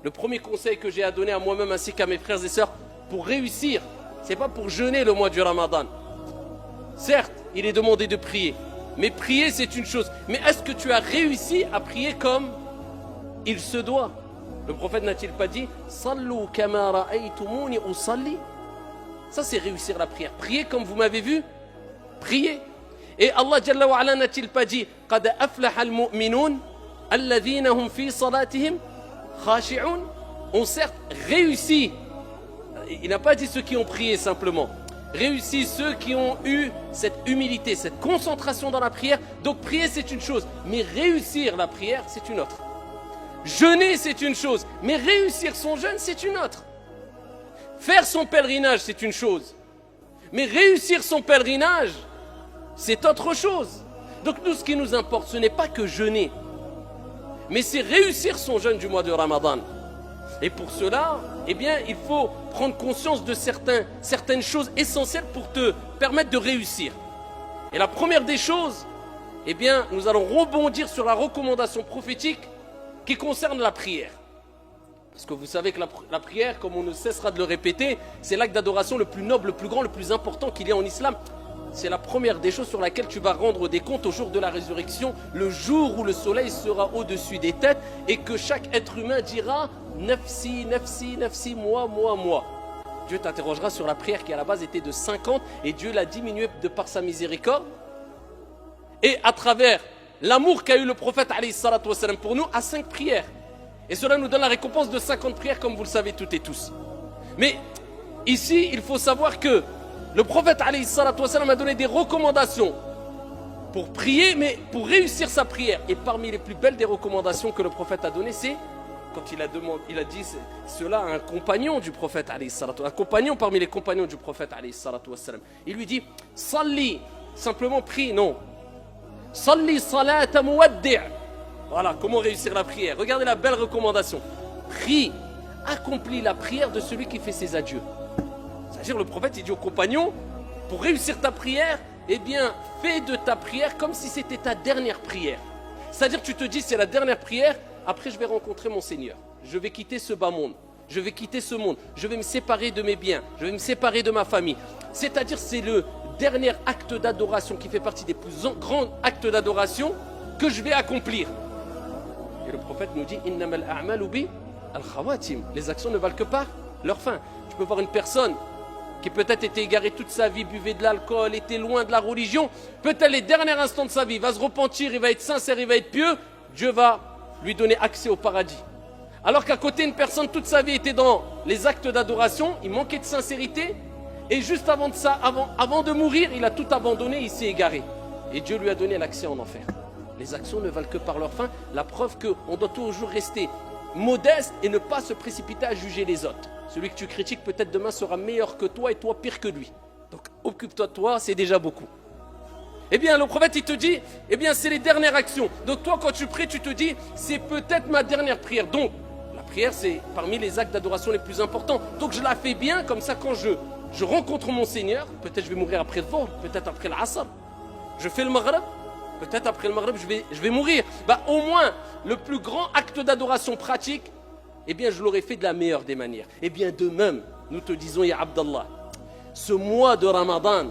le premier conseil que j'ai à donner à moi-même ainsi qu'à mes frères et sœurs, pour réussir, c'est pas pour jeûner le mois du Ramadan. Certes, il est demandé de prier, mais prier c'est une chose. Mais est-ce que tu as réussi à prier comme il se doit? Le prophète n'a-t-il pas dit « Sallu kama ra'aytumuni usalli » Ça c'est réussir la prière. Priez comme vous m'avez vu, priez. Et Allah Jalla wa Ala n'a-t-il pas dit « Qad aflaha al-mu'minun alladhina hum fi salatihim khashi'un » On certes réussi. Il n'a pas dit ceux qui ont prié simplement. Réussi ceux qui ont eu cette humilité, cette concentration dans la prière. Donc prier c'est une chose, mais réussir la prière c'est une autre. Jeûner c'est une chose, mais réussir son jeûne c'est une autre. Faire son pèlerinage c'est une chose, mais réussir son pèlerinage c'est autre chose. Donc nous ce qui nous importe ce n'est pas que jeûner, mais c'est réussir son jeûne du mois de Ramadan. Et pour cela, eh bien, il faut prendre conscience de certaines choses essentielles pour te permettre de réussir. Et la première des choses, eh bien, nous allons rebondir sur la recommandation prophétique qui concerne la prière. Parce que vous savez que la prière, comme on ne cessera de le répéter, c'est l'acte d'adoration le plus noble, le plus grand, le plus important qu'il y a en islam. C'est la première des choses sur laquelle tu vas rendre des comptes au jour de la résurrection, le jour où le soleil sera au-dessus des têtes et que chaque être humain dira « Nafsi, nafsi, nafsi, moi, moi, moi ». Dieu t'interrogera sur la prière qui à la base était de 50 et Dieu l'a diminuée de par sa miséricorde. Et à travers l'amour qu'a eu le prophète pour nous à 5 prières. Et cela nous donne la récompense de 50 prières comme vous le savez toutes et tous. Mais ici, il faut savoir que le prophète a donné des recommandations pour prier, mais pour réussir sa prière. Et parmi les plus belles des recommandations que le prophète a données, c'est quand il a dit cela à un compagnon du prophète, un compagnon parmi les compagnons du prophète. Il lui dit, Salli, simplement prie, non. Salli salata muwaddi'. Voilà, comment réussir la prière. Regardez la belle recommandation. Prie, accomplis la prière de celui qui fait ses adieux. C'est-à-dire le prophète il dit au compagnon, pour réussir ta prière, eh bien, fais de ta prière comme si c'était ta dernière prière. C'est-à-dire tu te dis, c'est la dernière prière, après je vais rencontrer mon Seigneur. Je vais quitter ce bas monde, je vais quitter ce monde, je vais me séparer de mes biens, je vais me séparer de ma famille. C'est-à-dire c'est le dernier acte d'adoration qui fait partie des plus grands actes d'adoration que je vais accomplir. Et le prophète nous dit, Innamal a'malu bi al-khawatim. Les actions ne valent que par leur fin. Tu peux voir une personne qui peut-être était égarée toute sa vie, buvait de l'alcool, était loin de la religion, peut-être les derniers instants de sa vie, il va se repentir, il va être sincère, il va être pieux, Dieu va lui donner accès au paradis. Alors qu'à côté, une personne toute sa vie était dans les actes d'adoration, il manquait de sincérité, et juste avant de mourir, il a tout abandonné, il s'est égaré. Et Dieu lui a donné l'accès en enfer. Les actions ne valent que par leur fin, la preuve qu'on doit toujours rester modeste et ne pas se précipiter à juger les autres. Celui que tu critiques peut-être demain sera meilleur que toi et toi pire que lui. Donc occupe-toi de toi, c'est déjà beaucoup. Eh bien le prophète il te dit, eh bien c'est les dernières actions. Donc toi quand tu pries tu te dis, c'est peut-être ma dernière prière. Donc la prière c'est parmi les actes d'adoration les plus importants. Donc je la fais bien comme ça quand je rencontre mon Seigneur, peut-être je vais mourir après le Dhuhr, peut-être après l'Asr. Je fais le Maghrib, peut-être après le Maghrib je vais mourir. Bah au moins le plus grand acte d'adoration pratique, eh bien je l'aurais fait de la meilleure des manières. Eh bien de même, nous te disons, ya Abdallah, ce mois de Ramadan,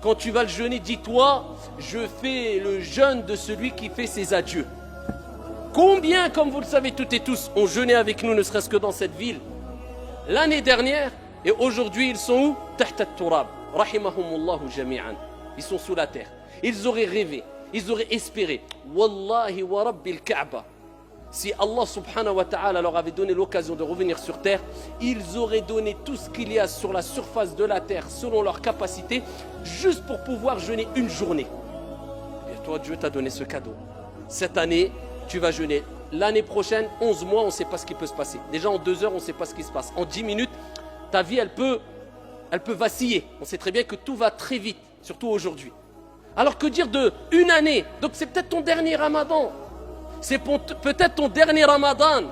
quand tu vas le jeûner, dis-toi, je fais le jeûne de celui qui fait ses adieux. Combien, comme vous le savez toutes et tous, ont jeûné avec nous, ne serait-ce que dans cette ville, l'année dernière, et aujourd'hui ils sont où? Tahta al-turab, rahimahumullahu jami'an. Ils sont sous la terre. Ils auraient rêvé, ils auraient espéré. Wallahi wa rabbil Kaaba. Si Allah subhanahu wa ta'ala leur avait donné l'occasion de revenir sur terre, ils auraient donné tout ce qu'il y a sur la surface de la terre selon leur capacité, juste pour pouvoir jeûner une journée. Et toi, Dieu t'a donné ce cadeau. Cette année, tu vas jeûner. L'année prochaine, 11 mois, on ne sait pas ce qui peut se passer. Déjà en 2 heures, on ne sait pas ce qui se passe. En 10 minutes, ta vie, elle peut vaciller. On sait très bien que tout va très vite, surtout aujourd'hui. Alors que dire de une année? Donc c'est peut-être ton dernier Ramadan. C'est peut-être ton dernier Ramadan.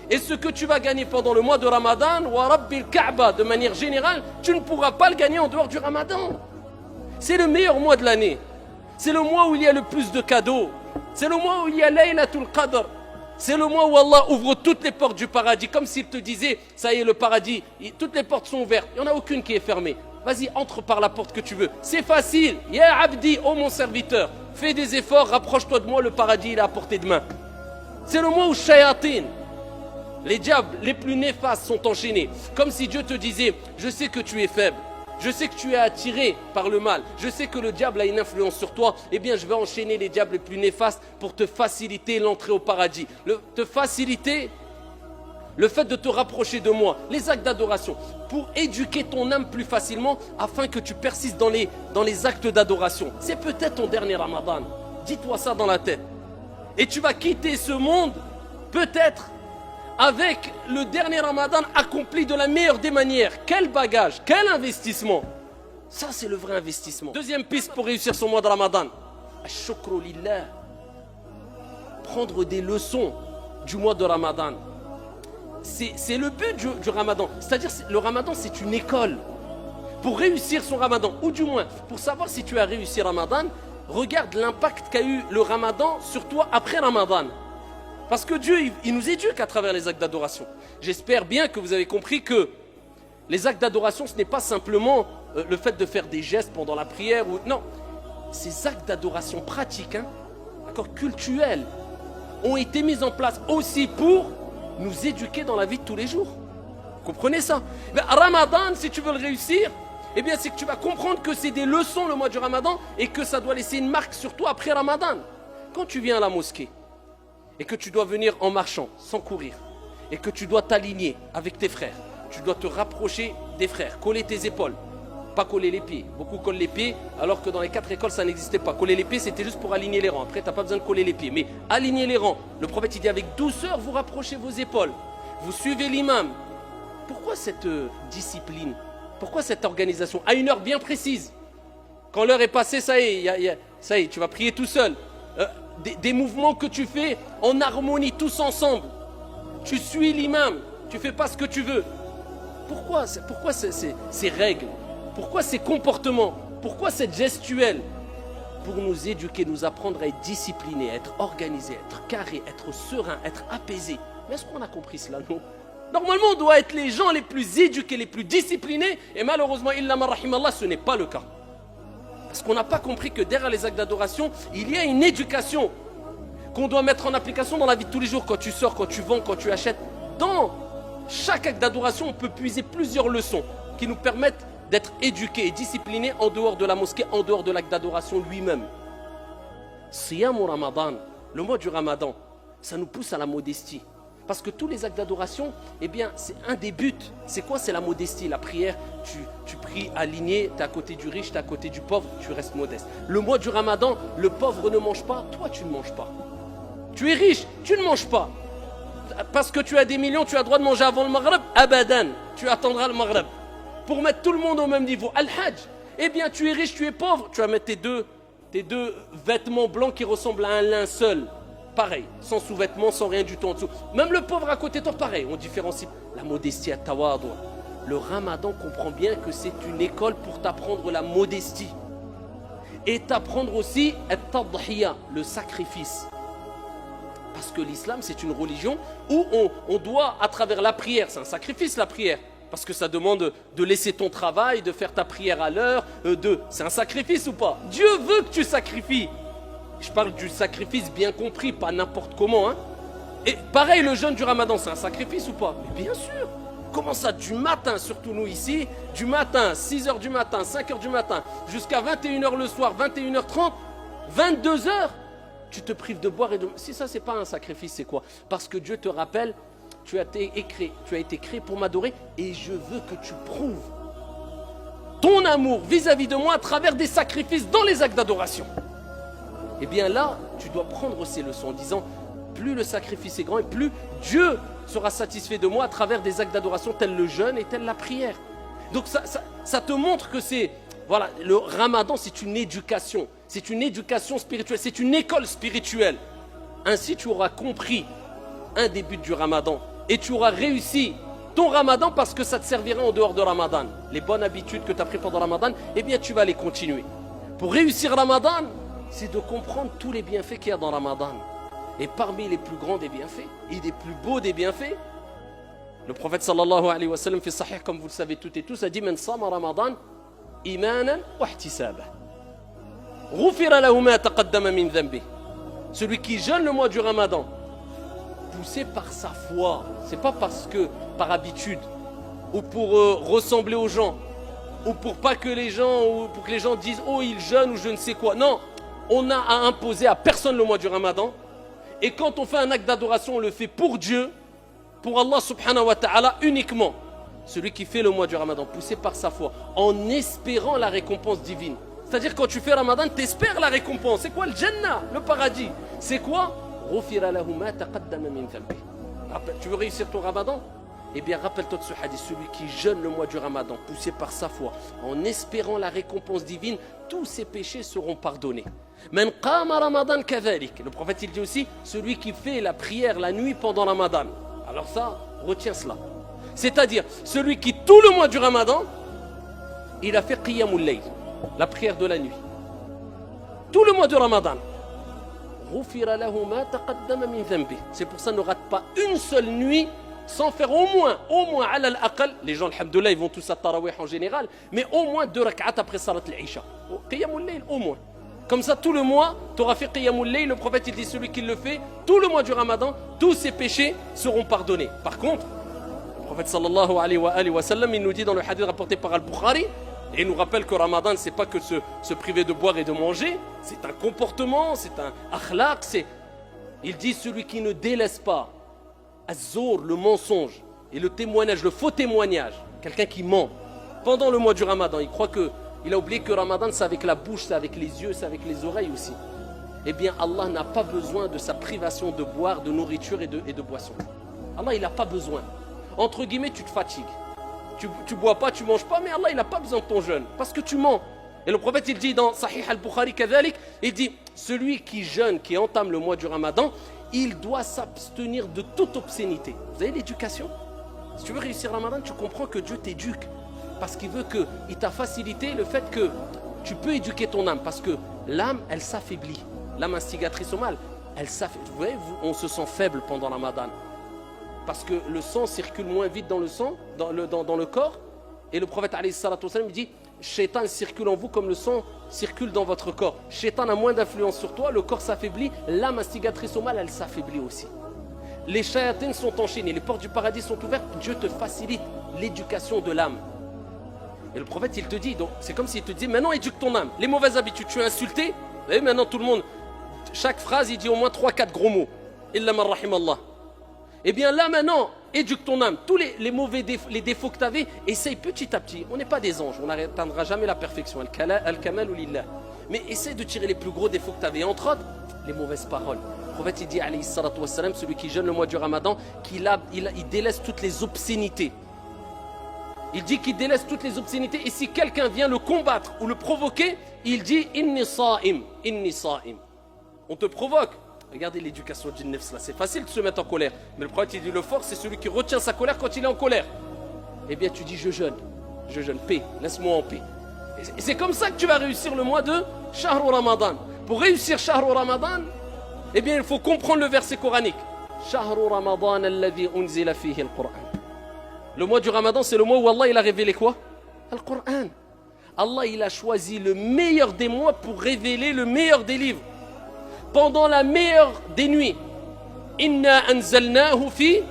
Et ce que tu vas gagner pendant le mois de Ramadan, wa Rabbil Kaaba, de manière générale, tu ne pourras pas le gagner en dehors du Ramadan. C'est le meilleur mois de l'année. C'est le mois où il y a le plus de cadeaux. C'est le mois où il y a Laylatul Qadr. C'est le mois où Allah ouvre toutes les portes du paradis, comme s'il te disait, ça y est, le paradis, toutes les portes sont ouvertes, il n'y en a aucune qui est fermée. Vas-y, entre par la porte que tu veux. C'est facile. Ya abdi, oh mon serviteur, fais des efforts, rapproche-toi de moi, le paradis il est à portée de main. C'est le mois où shayatin, les diables les plus néfastes sont enchaînés. Comme si Dieu te disait, je sais que tu es faible. Je sais que tu es attiré par le mal. Je sais que le diable a une influence sur toi. Eh bien, je vais enchaîner les diables les plus néfastes pour te faciliter l'entrée au paradis. Te faciliter le fait de te rapprocher de moi. Les actes d'adoration. Pour éduquer ton âme plus facilement afin que tu persistes dans les actes d'adoration. C'est peut-être ton dernier Ramadan. Dis-toi ça dans la tête. Et tu vas quitter ce monde, peut-être, avec le dernier Ramadan accompli de la meilleure des manières. Quel bagage, quel investissement. Ça, c'est le vrai investissement. Deuxième piste pour réussir son mois de Ramadan. Ash-shukru lillah. Prendre des leçons du mois de Ramadan. C'est le but du Ramadan. C'est-à-dire, le Ramadan, c'est une école. Pour réussir son Ramadan, ou du moins, pour savoir si tu as réussi Ramadan, regarde l'impact qu'a eu le Ramadan sur toi après Ramadan. Parce que Dieu, il nous éduque à travers les actes d'adoration. J'espère bien que vous avez compris que les actes d'adoration, ce n'est pas simplement le fait de faire des gestes pendant la prière. Non, ces actes d'adoration pratiques, cultuels, ont été mis en place aussi pour nous éduquer dans la vie de tous les jours. Vous comprenez ça? Mais Ramadan, si tu veux le réussir, eh bien c'est que tu vas comprendre que c'est des leçons le mois du Ramadan et que ça doit laisser une marque sur toi après Ramadan. Quand tu viens à la mosquée, et que tu dois venir en marchant, sans courir, et que tu dois t'aligner avec tes frères, tu dois te rapprocher des frères, coller tes épaules, pas coller les pieds. Beaucoup collent les pieds, alors que dans les 4 écoles, ça n'existait pas. Coller les pieds, c'était juste pour aligner les rangs. Après, tu n'as pas besoin de coller les pieds. Mais aligner les rangs, le prophète, il dit avec douceur, vous rapprochez vos épaules. Vous suivez l'imam. Pourquoi cette discipline? Pourquoi cette organisation? À une heure bien précise. Quand l'heure est passée, ça y est, tu vas prier tout seul. Des mouvements que tu fais en harmonie tous ensemble. Tu suis l'imam, tu fais pas ce que tu veux. Pourquoi ces règles? Pourquoi ces comportements? Pourquoi cette gestuelle? Pour nous éduquer, nous apprendre à être disciplinés, à être organisés, à être carrés, à être sereins, à être apaisés. Mais est-ce qu'on a compris cela, non? Normalement, on doit être les gens les plus éduqués, les plus disciplinés. Et malheureusement, illa man rahimallah, ce n'est pas le cas. Parce qu'on n'a pas compris que derrière les actes d'adoration, il y a une éducation qu'on doit mettre en application dans la vie de tous les jours. Quand tu sors, quand tu vends, quand tu achètes. Dans chaque acte d'adoration, on peut puiser plusieurs leçons qui nous permettent d'être éduqués et disciplinés en dehors de la mosquée, en dehors de l'acte d'adoration lui-même. Siyam Ramadan, le mois du Ramadan, ça nous pousse à la modestie. Parce que tous les actes d'adoration, eh bien, c'est un des buts. C'est quoi? C'est la modestie, la prière. Tu pries aligné, tu es à côté du riche, tu es à côté du pauvre, tu restes modeste. Le mois du Ramadan, le pauvre ne mange pas, toi tu ne manges pas. Tu es riche, tu ne manges pas. Parce que tu as des millions, tu as le droit de manger avant le Maghreb, abadan, tu attendras le Maghreb. Pour mettre tout le monde au même niveau. Al-Hajj, eh bien tu es riche, tu es pauvre, tu vas mettre tes deux vêtements blancs qui ressemblent à un linceul. Pareil, sans sous-vêtements, sans rien du tout en dessous. Même le pauvre à côté de toi, pareil, on différencie. La modestie à tawadu. Le Ramadan comprend bien que c'est une école pour t'apprendre la modestie. Et t'apprendre aussi at-tadhiya, le sacrifice. Parce que l'islam, c'est une religion où on doit, à travers la prière, c'est un sacrifice la prière. Parce que ça demande de laisser ton travail, de faire ta prière à l'heure, c'est un sacrifice ou pas? Dieu veut que tu sacrifies. Je parle du sacrifice bien compris, pas n'importe comment. Et pareil, le jeûne du Ramadan, c'est un sacrifice ou pas? Mais bien sûr. Comment ça, du matin, surtout nous ici, du matin, 6h du matin, 5h du matin, jusqu'à 21h le soir, 21h30, 22h, tu te prives de boire et de... Si ça, c'est pas un sacrifice, c'est quoi? Parce que Dieu te rappelle, tu as été créé pour m'adorer et je veux que tu prouves ton amour vis-à-vis de moi à travers des sacrifices dans les actes d'adoration. Et bien là, tu dois prendre ces leçons en disant, plus le sacrifice est grand et plus Dieu sera satisfait de moi à travers des actes d'adoration tels le jeûne et telle la prière. Donc ça te montre que c'est, voilà, le Ramadan c'est une éducation spirituelle, c'est une école spirituelle. Ainsi tu auras compris un des buts du Ramadan et tu auras réussi ton Ramadan parce que ça te servira en dehors de Ramadan. Les bonnes habitudes que tu as prises pendant Ramadan, eh bien tu vas les continuer. Pour réussir Ramadan, c'est de comprendre tous les bienfaits qu'il y a dans Ramadan. Et parmi les plus grands des bienfaits et des plus beaux des bienfaits, le prophète sallallahu alayhi wa sallam fi sahih, comme vous le savez toutes et tous, a dit Man sama ramadan imanan wa ihtisaba ghufira lahu ma taqaddama min dhanbi. Celui qui jeûne le mois du ramadan, poussé par sa foi, c'est pas parce que par habitude ou pour ressembler aux gens ou pour pas que les gens ou pour que les gens disent oh il jeûne ou je ne sais quoi. Non, on n'a à imposer à personne le mois du ramadan. Et quand on fait un acte d'adoration, on le fait pour Dieu, pour Allah subhanahu wa ta'ala uniquement. Celui qui fait le mois du ramadan, poussé par sa foi, en espérant la récompense divine. C'est-à-dire quand tu fais ramadan, tu espères la récompense. C'est quoi le Jannah, le paradis? C'est quoi? Tu veux réussir ton ramadan? Eh bien rappelle-toi de ce hadith, celui qui jeûne le mois du ramadan, poussé par sa foi, en espérant la récompense divine, tous ses péchés seront pardonnés. Man qama ramadan kadhalik. Le prophète il dit aussi, celui qui fait la prière la nuit pendant ramadan. Alors ça, retiens cela. C'est-à-dire, celui qui tout le mois du ramadan, il a fait qiyamul layl, la prière de la nuit. Tout le mois de ramadan. C'est pour ça ne rate pas une seule nuit sans faire au moins ala al-aqal, les gens alhamdoulilah ils vont tous à tarawih en général, mais au moins 2 rak'at après salat al-isha. Qiyamul layl au moins. Comme ça tout le mois, tu auras fait qiyamul layl, le prophète il dit celui qui le fait, tout le mois du ramadan, tous ses péchés seront pardonnés. Par contre, le prophète sallallahu alayhi wa sallam, il nous dit dans le hadith rapporté par Al-Bukhari, et il nous rappelle que Ramadan, c'est pas que se priver de boire et de manger, c'est un comportement, c'est un akhlaq, il dit celui qui ne délaisse pas az-zour, le mensonge, et le témoignage, le faux témoignage, quelqu'un qui ment pendant le mois du Ramadan, il croit il a oublié que Ramadan c'est avec la bouche, c'est avec les yeux, c'est avec les oreilles aussi. Eh bien Allah n'a pas besoin de sa privation de boire, de nourriture et de boisson. Allah il n'a pas besoin. Entre guillemets tu te fatigues. Tu bois pas, tu manges pas, mais Allah il n'a pas besoin de ton jeûne parce que tu mens. Et le prophète il dit dans Sahih al-Bukhari kadhalik, il dit celui qui jeûne, qui entame le mois du Ramadan, il doit s'abstenir de toute obscénité. Vous avez l'éducation? Si tu veux réussir Ramadan, tu comprends que Dieu t'éduque parce qu'il veut il t'a facilité le fait que tu peux éduquer ton âme parce que l'âme elle s'affaiblit. L'âme instigatrice au mal, elle s'affaiblit. Vous voyez, on se sent faible pendant Ramadan. Parce que le sang circule moins vite dans le sang, dans le corps. Et le prophète alayhi salatu wa sallam, il dit Shaitan circule en vous comme le sang circule dans votre corps. Shaitan a moins d'influence sur toi, le corps s'affaiblit, l'âme instigatrice au mal, elle s'affaiblit aussi. Les shayatines sont enchaînées, les portes du paradis sont ouvertes, Dieu te facilite l'éducation de l'âme. Et le prophète il te dit, donc c'est comme s'il te dit maintenant éduque ton âme. Les mauvaises habitudes, tu es insulté, vous voyez maintenant tout le monde, chaque phrase il dit au moins 3-4 gros mots. Illa man rahim Allah. Eh bien là maintenant, éduque ton âme. Tous les mauvais les défauts que tu avais, essaye petit à petit. On n'est pas des anges, on n'atteindra jamais la perfection. Al-kamal ou lillah. Mais essaye de tirer les plus gros défauts que tu avais. Entre autres, les mauvaises paroles. Le prophète il dit, alayhi salatu wassalam, celui qui jeûne le mois du Ramadan, il délaisse toutes les obscénités. Il dit qu'il délaisse toutes les obscénités. Et si quelqu'un vient le combattre ou le provoquer, il dit, inni sa'im, inni sa'im. On te provoque. Regardez l'éducation du nefs là, c'est facile de se mettre en colère. Mais le prophète il dit le fort c'est celui qui retient sa colère quand il est en colère. Eh bien tu dis je jeûne, paix, laisse-moi en paix. Et c'est comme ça que tu vas réussir le mois de Shahru Ramadan. Pour réussir Shahru Ramadan, eh bien il faut comprendre le verset coranique. Shahru Ramadan alladhi unzila fihi al-Qur'an. Le mois du Ramadan c'est le mois où Allah il a révélé quoi? Al-Qur'an. Allah il a choisi le meilleur des mois pour révéler le meilleur des livres. Pendant la meilleure des nuits. Inna anzalnahu fi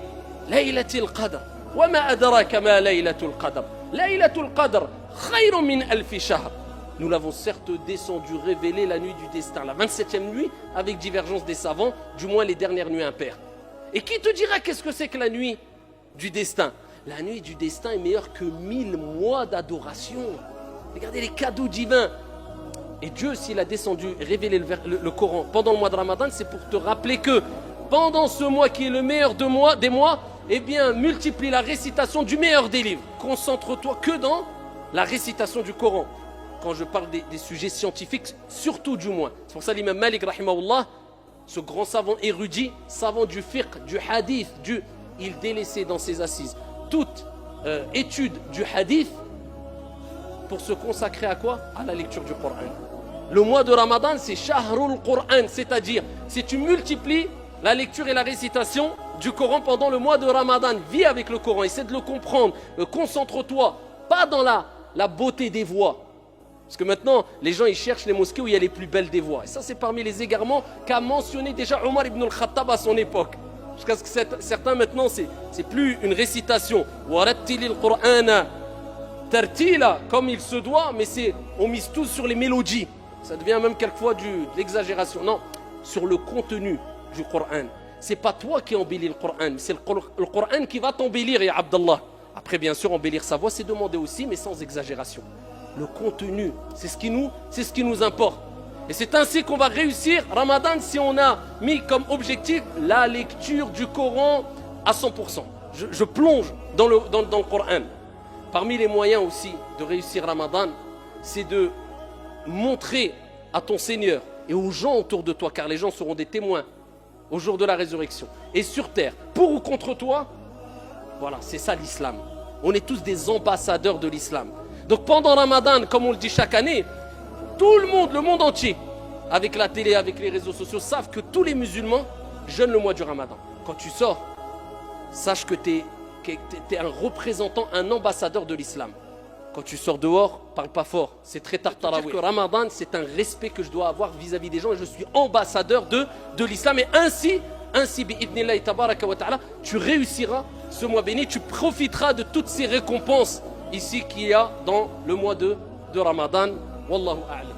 laylatil qadr. Wa ma adraka ma laylatul qadr. Laylatul qadr khayrun min alfi shahr. Nous l'avons certes descendu, révélé la nuit du destin, la 27e nuit, avec divergence des savants, du moins les dernières nuits impaires. Et qui te dira qu'est-ce que c'est que la nuit du destin? La nuit du destin est meilleure que 1000 mois d'adoration. Regardez les cadeaux divins. Et Dieu, s'il a descendu, révélé le Coran pendant le mois de Ramadan, c'est pour te rappeler que pendant ce mois qui est le meilleur des mois, eh bien, multiplie la récitation du meilleur des livres. Concentre-toi que dans la récitation du Coran. Quand je parle des sujets scientifiques, surtout du moins. C'est pour ça l'imam Malik, rahimahullah, ce grand savant érudit, savant du fiqh, du hadith, il délaissait dans ses assises toute étude du hadith pour se consacrer à quoi? À la lecture du Coran. Le mois de Ramadan, c'est Shahrul Qur'an, c'est-à-dire, si tu multiplies la lecture et la récitation du Coran pendant le mois de Ramadan. Vis avec le Coran, essaie de le comprendre, concentre-toi, pas dans la beauté des voix. Parce que maintenant, les gens ils cherchent les mosquées où il y a les plus belles des voix. Et ça c'est parmi les égarements qu'a mentionné déjà Omar ibn al-Khattab à son époque. Jusqu'à ce que certains maintenant, c'est plus une récitation. Warattilil Qur'ana tartila, comme il se doit, mais on mise tout sur les mélodies. Ça devient même quelquefois de l'exagération. Non, sur le contenu du Coran. C'est pas toi qui embellis le Coran, c'est le Coran qui va t'embellir, ya Abdallah. Après, bien sûr, embellir sa voix, c'est demander aussi, mais sans exagération. Le contenu, c'est ce qui nous importe. Et c'est ainsi qu'on va réussir Ramadan si on a mis comme objectif la lecture du Coran à 100%. Je plonge dans le Coran. Parmi les moyens aussi de réussir Ramadan, c'est de montrer à ton Seigneur et aux gens autour de toi, car les gens seront des témoins au jour de la résurrection. Et sur terre, pour ou contre toi, voilà, c'est ça l'islam. On est tous des ambassadeurs de l'islam. Donc pendant Ramadan, comme on le dit chaque année, tout le monde entier, avec la télé, avec les réseaux sociaux, savent que tous les musulmans jeûnent le mois du Ramadan. Quand tu sors, sache que tu es un représentant, un ambassadeur de l'islam. Quand tu sors dehors, parle pas fort, c'est très tard tarawih. Ramadan, c'est un respect que je dois avoir vis-à-vis des gens et je suis ambassadeur de l'islam. Et ainsi, bi'idnillahi tabaraka wa ta'ala, tu réussiras ce mois béni, tu profiteras de toutes ces récompenses ici qu'il y a dans le mois de Ramadan. Wallahu a'lam.